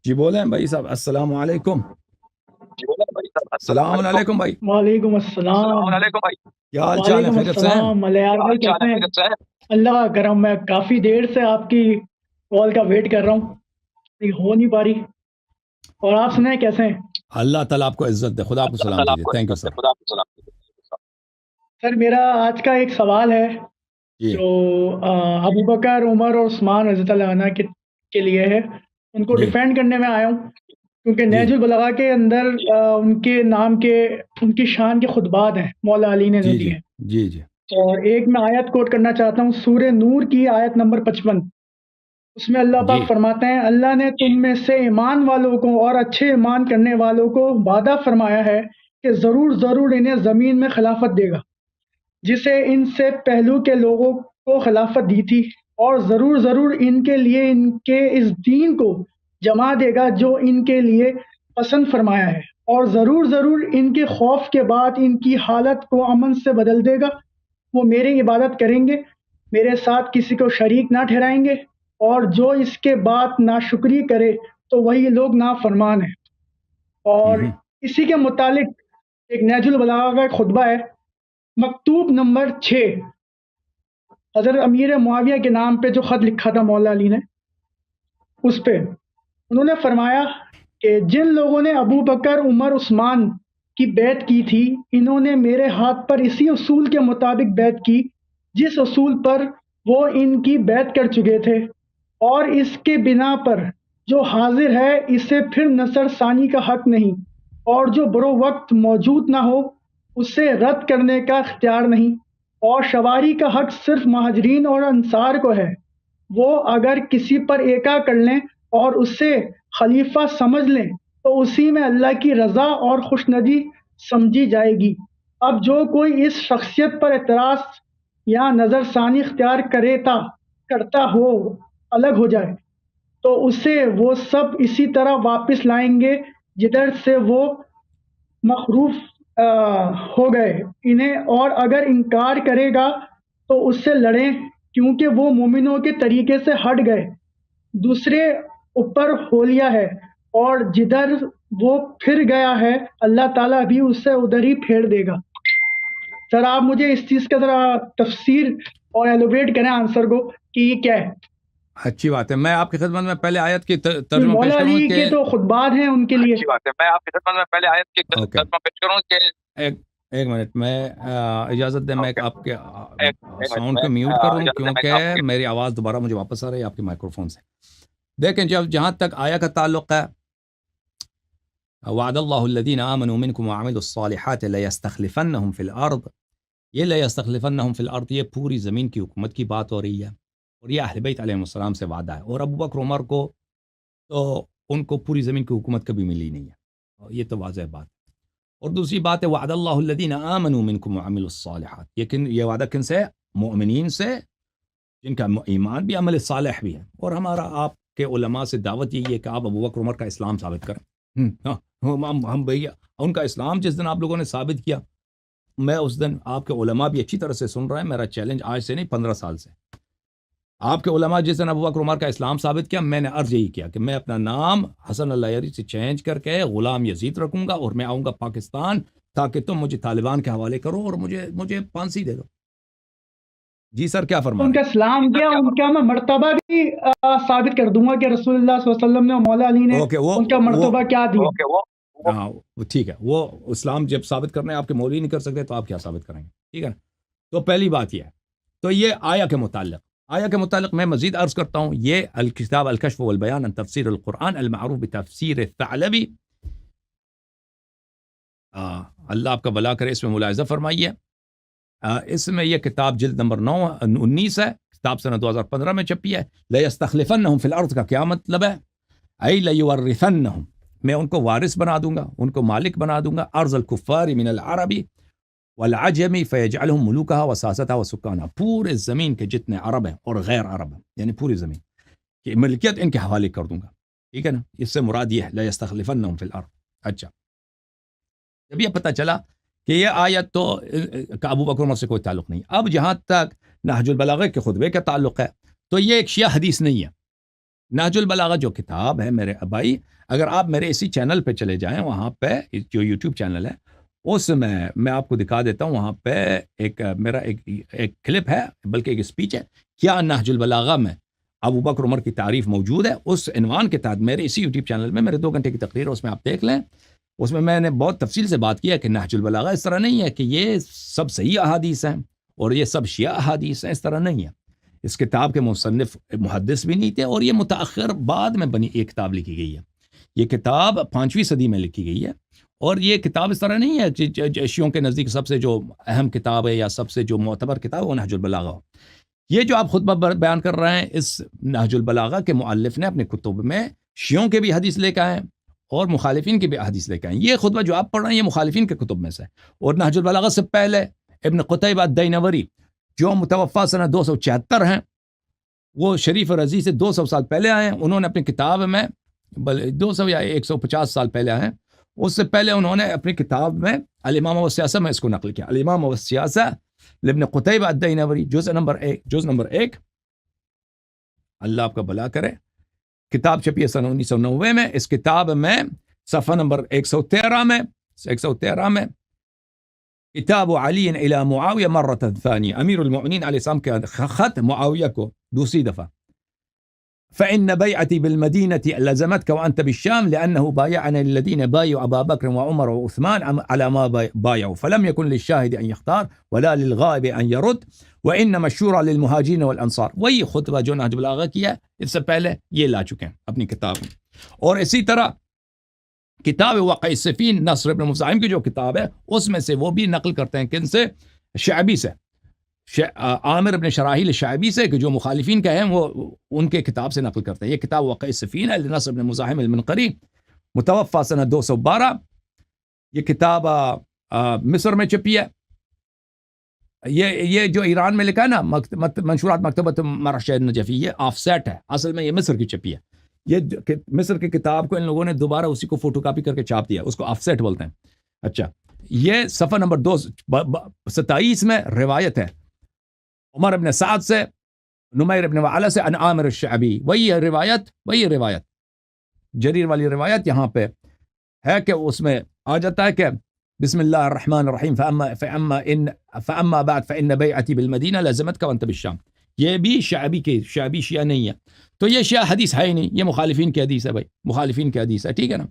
جی بولیں بھائی صاحب، السلام علیکم. السلام علیکم بھائی. وعلیکم السلام. کیا حال چال ہے؟ وعلیکم خیریت سے ہیں؟ السلام ملیار بھائی، کیسے ہیں؟ اللہ کا کرم، میں کافی دیر سے آپ کی کال کا ویٹ کر رہا ہوں، لیکن ہو نہیں پا رہی. اور آپ سنیں کیسے ہیں؟ اللہ تعالیٰ آپ کو عزت دے. خدا آپ کو سلام دیجیے. Thank you sir. سر میرا آج کا ایک سوال ہے جی جو ابو بکر، عمر اور عثمان رضی اللہ عنہ کے لیے ہے. ان کو جی ڈیفینڈ کرنے میں آیا ہوں کیونکہ جی نہج البلاغہ کے اندر ان کے نام کے، ان کی شان کے خطبات ہیں، مولا علی نے جو جی دی جی ہیں. جی جی اور ایک میں آیت کوٹ کرنا چاہتا ہوں، سورہ نور کی آیت نمبر 55. اس میں اللہ جی پاک فرماتے ہیں، اللہ نے تم میں سے ایمان والوں کو اور اچھے ایمان کرنے والوں کو وعدہ فرمایا ہے کہ ضرور ضرور انہیں زمین میں خلافت دے گا، جسے ان سے پہلو کے لوگوں کو خلافت دی تھی، اور ضرور ضرور ان کے لیے ان کے اس دین کو جما دے گا جو ان کے لیے پسند فرمایا ہے، اور ضرور ضرور ان کے خوف کے بعد ان کی حالت کو امن سے بدل دے گا. وہ میری عبادت کریں گے، میرے ساتھ کسی کو شریک نہ ٹھہرائیں گے، اور جو اس کے بعد ناشکری کرے تو وہی لوگ نافرمان ہیں. اور اسی کے متعلق ایک نہج البلاغہ کا ایک خطبہ ہے، مکتوب نمبر 6، حضرت امیر معاویہ کے نام پہ جو خط لکھا تھا مولا علی نے، اس پہ انہوں نے فرمایا کہ جن لوگوں نے ابو بکر، عمر، عثمان کی بیعت کی تھی، انہوں نے میرے ہاتھ پر اسی اصول کے مطابق بیعت کی جس اصول پر وہ ان کی بیعت کر چکے تھے، اور اس کے بنا پر جو حاضر ہے اسے پھر نصر ثانی کا حق نہیں، اور جو برو وقت موجود نہ ہو اسے رد کرنے کا اختیار نہیں، اور شواری کا حق صرف مہاجرین اور انصار کو ہے. وہ اگر کسی پر ایکا کر لیں اور اسے خلیفہ سمجھ لیں تو اسی میں اللہ کی رضا اور خوشندی سمجھی جائے گی. اب جو کوئی اس شخصیت پر اعتراض یا نظر ثانی اختیار کرتا ہو الگ ہو جائے تو اسے وہ سب اسی طرح واپس لائیں گے جدھر سے وہ مخروف ہو گئے انہیں، اور اگر انکار کرے گا تو اس سے لڑیں کیونکہ وہ مومنوں کے طریقے سے ہٹ گئے، دوسرے اوپر ہو لیا ہے، اور جدھر وہ پھر گیا ہے اللہ تعالیٰ بھی اسے ادھر ہی پھیر دے گا. سر آپ مجھے اس چیز کا ذرا تفسیر اور ایلوبریٹ کریں آنسر کو کہ یہ کیا ہے. اچھی بات ہے. میں آپ کی خدمت میں پہلے آیت کی ترجمہ پیش مولا کروں علی کہ کے تو خطبات ہیں ان کے لیے. اچھی بات ہے. میں آپ کی خدمت میں پہلے آیت کی ترجمہ پیش کروں کہ ایک منٹ میں اجازت دیں، میں آپ کے ساؤنڈ کو میوٹ کر دوں کیونکہ میری آواز دوبارہ مجھے واپس آ رہی ہے آپ کے مائکرو فون سے. دیکھیں جہاں تک آیا کا تعلق ہے، وعد اللہ الذین آمنوا منکم وعملوا الصالحات لیستخلفنہم فی الارض، یہ لیستخلفنہم فی الارض یہ پوری زمین کی حکومت کی بات ہو رہی ہے، اور یہ اہل بیت علیہ السلام سے وعدہ ہے. اور ابو بکر عمر کو تو ان کو پوری زمین کی حکومت کبھی ملی نہیں ہے، یہ تو واضح بات ہے. اور دوسری بات ہے وعد اللہ الذین آمنوا منکم وعملوا الصالحات، یہ وعدہ کن سے؟ مؤمنین سے جن کا ایمان بھی عمل صالح بھی ہے. اور ہمارا آپ کے علماء سے دعوت یہی ہے کہ آپ ابو بکر عمر کا اسلام ثابت کریں. ہم بھیا ان کا اسلام جس دن آپ لوگوں نے ثابت کیا، میں اس دن آپ کے علماء بھی اچھی طرح سے سن رہے ہیں، میرا چیلنج آج سے نہیں 15 سال سے، آپ کے علماء جس دن ابو بکر عمر کا اسلام ثابت کیا، میں نے عرض یہی کیا کہ میں اپنا نام حسن اللہ یری سے چینج کر کے غلام یزید رکھوں گا، اور میں آؤں گا پاکستان تاکہ تم مجھے طالبان کے حوالے کرو اور مجھے پھانسی دے دو. جی سر کیا فرما ان رہے کا ہیں؟ اسلام کیا، ان کا میں مرتبہ بھی ثابت کر دوں گا کہ رسول اللہ صلی اللہ علیہ وسلم نے اور مولا علی نے اوکے ان کا مرتبہ کیا دیا. ہاں ٹھیک ہے، وہ اسلام جب ثابت کرنا ہے آپ کے مولوی نہیں کر سکتے تو آپ کیا ثابت کریں گے؟ ٹھیک ہے نا. تو پہلی بات یہ ہے. تو یہ آیا کے متعلق میں مزید عرض کرتا ہوں. یہ الکتاب الکشف والبیان عن تفسیر القرآن المعروف بتفسیر الثعلبی، اللہ آپ کا بھلا کرے، اس میں ملاحظہ فرمائیے. اس میں یہ کتاب جلد نمبر 19 ہے، کتاب سنہ 2015 میں چھپی ہے. لَيَسْتَخْلِفَنَّهُمْ فِي الْأَرْضِ کا کیا مطلب ہے؟ اَيْ لَيُوَرِّثَنَّهُمْ، میں ان کو وارث بنا دوں گا، ان کو مالک بنا دوں گا. ارض الکفار من العربی والعجمی فیجعلہم ملوکہا وساستہا وسکانہا، پورے زمین کے جتنے عرب ہیں اور غیر عرب ہیں، یعنی پوری زمین کی ملکیت ان کے حوالے کر دوں گا. ٹھیک ہے نا. اس سے مراد یہ ہے لَيَسْتَخْلِفَنَّهُمْ فِي الْأَرْضِ. اچھا، جب یہ پتہ چلا کہ یہ آیت تو ابو بکر عمر سے کوئی تعلق نہیں. اب جہاں تک نہج البلاغہ کے خطبے کا تعلق ہے تو یہ ایک شیعہ حدیث نہیں ہے. نہج البلاغہ جو کتاب ہے میرے بھائی، اگر آپ میرے اسی چینل پہ چلے جائیں، وہاں پہ جو یوٹیوب چینل ہے اس میں آپ کو دکھا دیتا ہوں، وہاں پہ میرا ایک کلپ ہے، بلکہ ایک اسپیچ ہے، کیا نہج البلاغہ میں ابو بکر عمر کی تعریف موجود ہے، اس عنوان کے تحت میرے اسی یوٹیوب چینل میں میرے 2 گھنٹے کی تقریر ہے، اس میں آپ دیکھ لیں، اس میں نے بہت تفصیل سے بات کیا کہ نہج البلاغہ اس طرح نہیں ہے کہ یہ سب صحیح احادیث ہیں اور یہ سب شیعہ احادیث ہیں، اس طرح نہیں ہے۔ اس کتاب کے مصنف محدث بھی نہیں تھے، اور یہ متأخر بعد میں بنی ایک کتاب لکھی گئی ہے۔ یہ کتاب 5ویں صدی میں لکھی گئی ہے، اور یہ کتاب اس طرح نہیں ہے شیعوں کے نزدیک سب سے جو اہم کتاب ہے یا سب سے جو معتبر کتاب ہے وہ نہج البلاغہ ہو۔ یہ جو آپ خطبہ بیان کر رہے ہیں، اس نہج البلاغہ کے مؤلف نے اپنے کتب میں شیعوں کے بھی حدیث لے کے آئے اور مخالفین کے بھی حدیث لے کے آئے۔ یہ خطبہ جو آپ پڑھ رہے ہیں یہ مخالفین کے کتب میں سے، اور نہج البلاغہ سے پہلے ابن قتیبہ الدینوری جو متوفی سنہ 274 ہیں، وہ شریف رضی سے 200 سال پہلے آئے ہیں، انہوں نے اپنی کتاب میں 200 یا 150 سال پہلے آئے ہیں، اس سے پہلے انہوں نے اپنی کتاب میں الامامہ والسیاسہ میں اس کو نقل کیا، الامامہ والسیاسہ لابن قتیبہ الدینوری، جز نمبر 1، اللہ آپ کا بھلا کرے، کتاب چھپی ہے سنہ 1990 میں۔ اس کتاب میں صفحہ نمبر 113 میں کتاب علی الی معاویہ مرۃ ثانیہ، امیر المؤمنین علیہ السلام کے خط معاویہ کو دوسری دفعہ، فإن بيعتي بالمدينة لزمتك وأنت بالشام لأنه بايعنا الذين بايعوا أبا بكر وعمر وعثمان على ما بايعوا فلم يكن للشاهد أن يختار ولا للغائب أن يرد وإنما الشورى للمهاجرين والأنصار۔ وہی خطبہ جو نہج البلاغہ کیا اس سے پہلے یہ لا چکے ہیں اپنی کتاب میں۔ اور اسی طرح کتاب واقع الصفین نصر ابن مزاحم کی جو کتاب ہے اس میں سے وہ بھی نقل کرتے ہیں، کن سے؟ شعبی سے، عامر ابن شراحیل شعبی سے، کہ جو مخالفین کا ہیں وہ ان کے کتاب سے نقل کرتے ہیں۔ یہ کتاب واقع الصفین ہے نصر ابن مزاحم المنقری، متوفی سنہ 212۔ یہ کتاب مصر میں چھپی ہے، یہ جو ایران میں لکھا ہے نا منشورات مکتبۃ مرشد النجفی، یہ آف سیٹ ہے، اصل میں یہ مصر کی چھپی ہے۔ یہ مصر کی کتاب کو ان لوگوں نے دوبارہ اسی کو فوٹو کاپی کر کے چھاپ دیا، اس کو آف سیٹ بولتے ہیں۔ اچھا، یہ صفحہ نمبر 227 میں روایت ہے عمر ابن سعد سے، نمیر ابن وعلہ سے، عن عامر الشعبی، وہی روایت جریر والی روایت یہاں پہ ہے کہ اس میں آ جاتا ہے کہ بسم اللہ الرحمن الرحیم فاما بعد فان بیعتی بالمدینہ لزمتک وانت بالشام۔ یہ بھی شعبی شیعہ نہیں ہے، تو یہ شیعہ حدیث ہے ہی نہیں، یہ مخالفین کی حدیث ہے بھائی، مخالفین کی حدیث ہے، ٹھیک ہے نا۔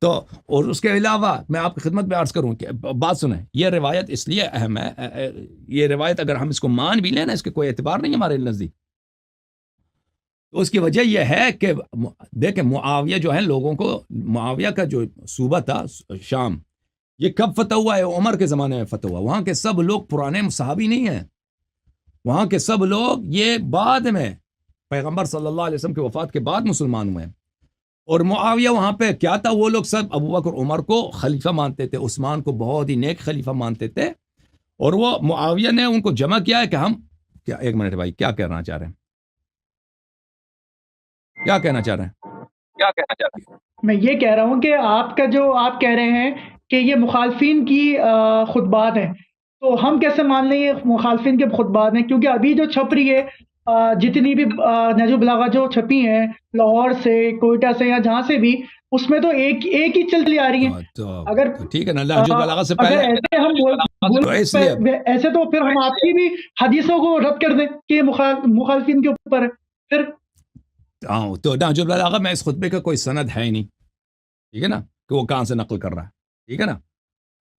تو اور اس کے علاوہ میں آپ کی خدمت میں عرض کروں کہ بات سنیں، یہ روایت اس لیے اہم ہے، یہ روایت اگر ہم اس کو مان بھی لیں نا، اس کے کوئی اعتبار نہیں ہمارے نزدیک، تو اس کی وجہ یہ ہے کہ دیکھیں معاویہ جو ہے، لوگوں کو معاویہ کا جو صوبہ تھا شام، یہ کب فتح ہوا ہے؟ عمر کے زمانے میں فتح ہوا۔ وہاں کے سب لوگ پرانے صحابی نہیں ہیں، وہاں کے سب لوگ یہ بعد میں پیغمبر صلی اللہ علیہ وسلم کی وفات کے بعد مسلمان ہوئے ہیں۔ اور معاویہ وہاں پہ کیا تھا؟ وہ لوگ سب ابو بکر عمر کو خلیفہ مانتے تھے، عثمان کو بہت ہی نیک خلیفہ مانتے تھے، اور وہ معاویہ نے ان کو جمع کیا ہے کہ ہم کیا، ایک منٹ بھائی، کیا کہنا چاہ رہے ہیں؟ کیا کہنا چاہ رہے ہیں؟ میں یہ کہہ رہا ہوں کہ آپ کا جو آپ کہہ رہے ہیں کہ یہ مخالفین کی خطبات ہیں، تو ہم کیسے مان لیں یہ مخالفین کے خطبات ہیں؟ کیونکہ ابھی جو چھپ رہی ہے جتنی بھی نہج البلاغہ جو چھپی ہیں لاہور سے، کوئٹہ سے، یا جہاں سے بھی، اس میں تو ایک ہی چلتی آ رہی ہیں۔ اگر ٹھیک ہے نا، نہج البلاغہ سے پہلے ایسے ہم ایسے تو پھر ہم آپ کی بھی حدیثوں کو رد کر دیں کہ یہ مخالفین کے اوپر ہے پھر۔ تو نہج البلاغہ میں اس خطبے کا کوئی سند ہے ہی نہیں، ٹھیک ہے نا، کہ وہ کہاں سے نقل کر رہا ہے، ٹھیک ہے نا،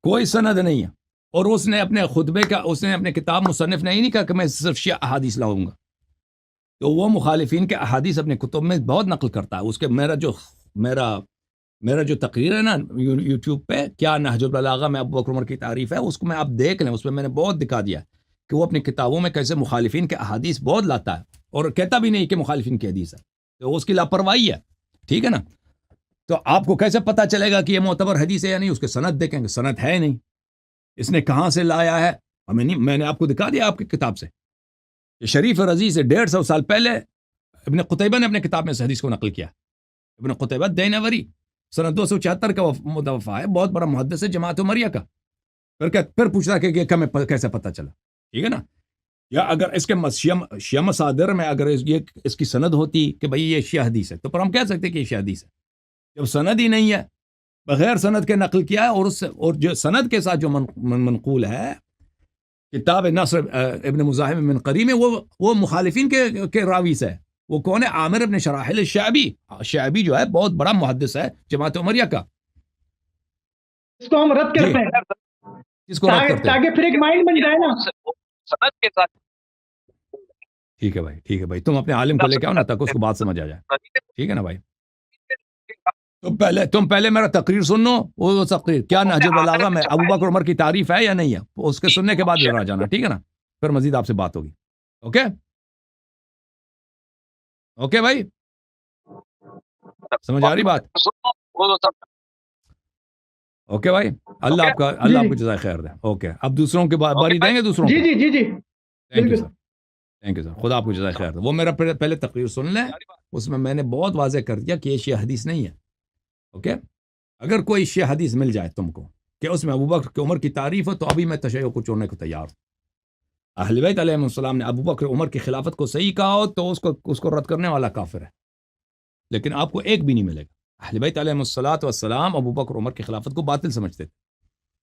کوئی سند نہیں ہے۔ اور اس نے اپنے خطبے کا، اس نے اپنے کتاب مصنف نے ہی نہیں کہا کہ میں صرف شیعہ احادیث لاؤں گا، تو وہ مخالفین کے احادیث اپنے کتب میں بہت نقل کرتا ہے۔ اس کے میرا جو تقریر ہے نا یوٹیوب پہ، کیا نہج البلاغہ میں ابو بکر عمر کی تعریف ہے، اس کو میں آپ دیکھ لیں، اس میں نے بہت دکھا دیا کہ وہ اپنی کتابوں میں کیسے مخالفین کے احادیث بہت لاتا ہے، اور کہتا بھی نہیں کہ مخالفین کی حدیث ہے، تو اس کی لاپرواہی ہے، ٹھیک ہے نا۔ تو آپ کو کیسے پتا چلے گا کہ یہ معتبر حدیث ہے یا نہیں؟ اس کے سند دیکھیں گے، سند ہے نہیں، اس نے کہاں سے لایا ہے ہمیں نہیں، میں نے آپ کو دکھا دیا آپ کی کتاب سے کہ شریف رضی سے 150 سال پہلے ابن قتیبہ نے اپنے کتاب میں اس حدیث کو نقل کیا۔ ابن قتیبہ دینوری سنہ 274 کا متوفی ہے، بہت بڑا محدث ہے جماعت عمریہ کا۔ پھر پوچھ رہا کہ یہ ہمیں کیسے پتہ چلا، ٹھیک ہے نا۔ یا اگر اس کے شیعہ مصادر میں اگر یہ اس کی سند ہوتی کہ بھئی یہ شیعہ حدیث ہے تو پھر ہم کہہ سکتے کہ یہ شیعہ حدیث ہے. جب سند ہی نہیں ہے، بغیر سند کے نقل کیا ہے، اور جو سند کے ساتھ جو منقول ہے کتاب نصر ابن مزاحم من قری میں وہ مخالفین کے راوی سے ہے. وہ کون ہے؟ عامر ابن شراحل الشعبی. شعبی جو ہے بہت بڑا محدث ہے جماعت عمریہ کا. اس کو ہم رد کرتے ہیں اس کو رد کرتے ہیں تاکہ پھر ایک مائنڈ بن جائے نا. سند کے ساتھ ٹھیک ہے بھائی تم اپنے عالم کو لے کے آؤ نا تک اس کو بات سمجھ آ جائے. ٹھیک ہے نا بھائی؟ تم پہلے میرا تقریر سن لو. وہ تقریر کیا نہج البلاغہ میں ابو بکر عمر کی تعریف ہے یا نہیں ہے، اس کے سننے کے بعد ذرا جانا. ٹھیک ہے نا؟ پھر مزید آپ سے بات ہوگی. اوکے بھائی، سمجھ آ رہی بات؟ اوکے بھائی، اللہ آپ کو جزائے خیر دے. اوکے، اب دوسروں کے باری دیں گے دوسروں کو. جی تھینک یو سر، خدا آپ کو جزائے خیر دے. وہ میرا پہلے تقریر سن لیں، اس میں نے بہت واضح کر دیا کہ یہ شیعہ حدیث نہیں ہے. اوکے، اگر کوئی شیعہ حدیث مل جائے تم کو کہ اس میں ابو بکر کی عمر کی تعریف ہو تو ابھی میں تشیع کو چھوڑنے کو تیار ہوں. اہل بیت علیہ السلام نے ابو بکر عمر کی خلافت کو صحیح کہا ہو تو اس کو رد کرنے والا کافر ہے، لیکن آپ کو ایک بھی نہیں ملے گا. اہل بیت علیہ السلام ابو بکر عمر کی خلافت کو باطل سمجھتے تھے.